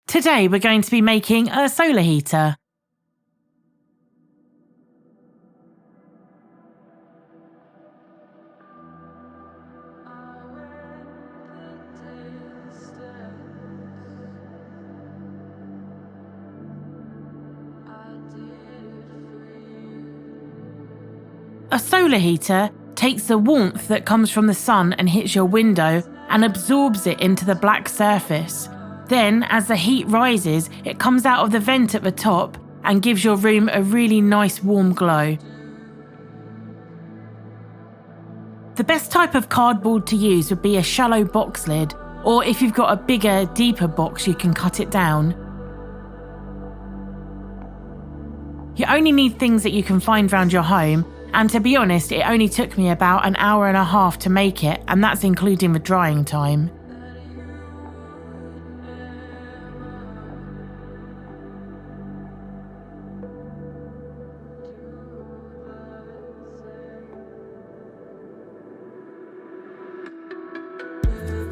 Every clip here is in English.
Today we're going to be making a solar heater. A solar heater takes the warmth that comes from the sun and hits your window and absorbs it into the black surface. Then, as the heat rises, it comes out of the vent at the top and gives your room a really nice warm glow. The best type of cardboard to use would be a shallow box lid, or if you've got a bigger, deeper box, you can cut it down. You only need things that you can find around your home, and to be honest, it only took me about an hour and a half to make it, and that's including the drying time.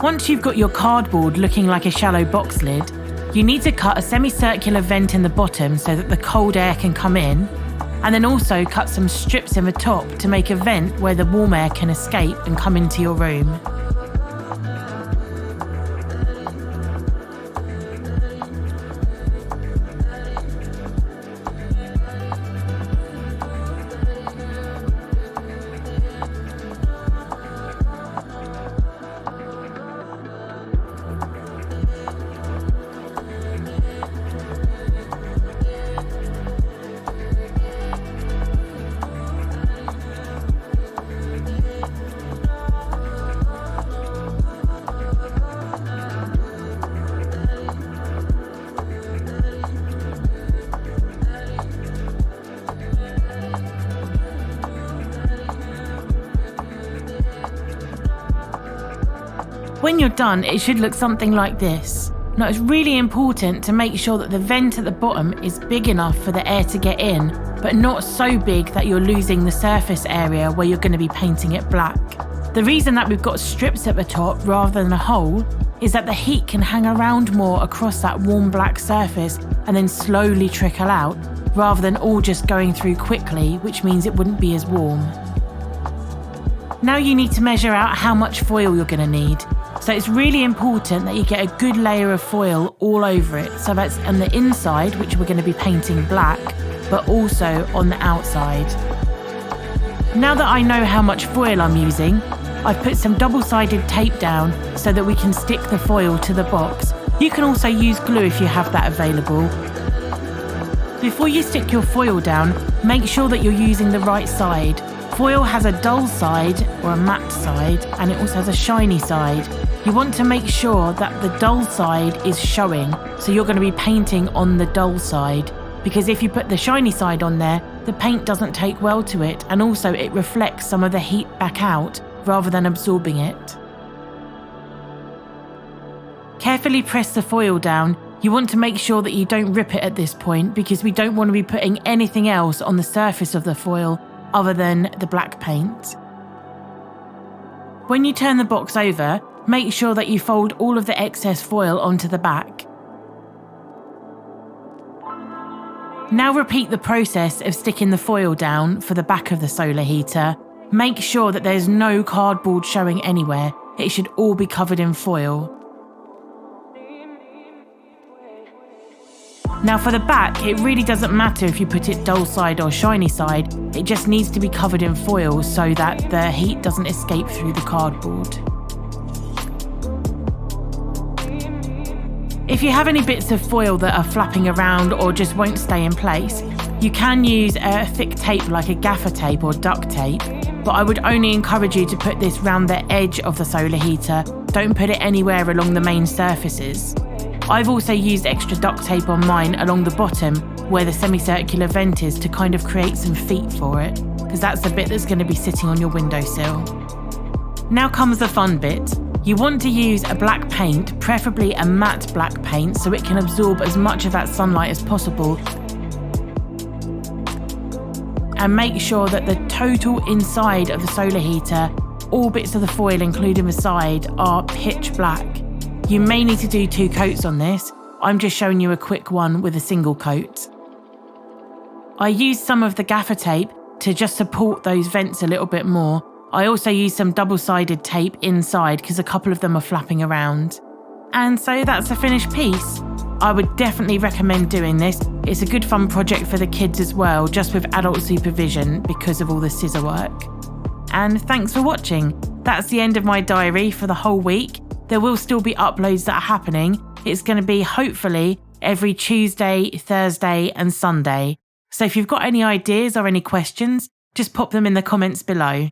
Once you've got your cardboard looking like a shallow box lid, you need to cut a semicircular vent in the bottom so that the cold air can come in, and then also cut some strips in the top to make a vent where the warm air can escape and come into your room. When you're done, it should look something like this. Now, it's really important to make sure that the vent at the bottom is big enough for the air to get in, but not so big that you're losing the surface area where you're going to be painting it black. The reason that we've got strips at the top rather than a hole is that the heat can hang around more across that warm black surface and then slowly trickle out, rather than all just going through quickly, which means it wouldn't be as warm. Now you need to measure out how much foil you're going to need. So it's really important that you get a good layer of foil all over it, so that's on the inside, which we're going to be painting black, but also on the outside. Now that I know how much foil I'm using, I've put some double-sided tape down so that we can stick the foil to the box. You can also use glue if you have that available. Before you stick your foil down, make sure that you're using the right side. Foil has a dull side or a matte side, and it also has a shiny side. You want to make sure that the dull side is showing, so you're going to be painting on the dull side, because if you put the shiny side on there, the paint doesn't take well to it, and also it reflects some of the heat back out rather than absorbing it. Carefully press the foil down. You want to make sure that you don't rip it at this point, because we don't want to be putting anything else on the surface of the foil other than the black paint. When you turn the box over, make sure that you fold all of the excess foil onto the back. Now repeat the process of sticking the foil down for the back of the solar heater. Make sure that there's no cardboard showing anywhere. It should all be covered in foil. Now for the back, it really doesn't matter if you put it dull side or shiny side. It just needs to be covered in foil so that the heat doesn't escape through the cardboard. If you have any bits of foil that are flapping around or just won't stay in place, you can use a thick tape like a gaffer tape or duct tape, but I would only encourage you to put this round the edge of the solar heater. Don't put it anywhere along the main surfaces. I've also used extra duct tape on mine along the bottom where the semicircular vent is to kind of create some feet for it, because that's the bit that's going to be sitting on your windowsill. Now comes the fun bit. You want to use a black paint, preferably a matte black paint, so it can absorb as much of that sunlight as possible. And make sure that the total inside of the solar heater, all bits of the foil including the side, are pitch black. You may need to do 2 coats on this. I'm just showing you a quick one with a single coat. I used some of the gaffer tape to just support those vents a little bit more. I also used some double-sided tape inside because a couple of them are flapping around. And so that's a finished piece. I would definitely recommend doing this. It's a good fun project for the kids as well, just with adult supervision because of all the scissor work. And thanks for watching. That's the end of my diary for the whole week. There will still be uploads that are happening. It's going to be hopefully every Tuesday, Thursday and Sunday. So if you've got any ideas or any questions, just pop them in the comments below.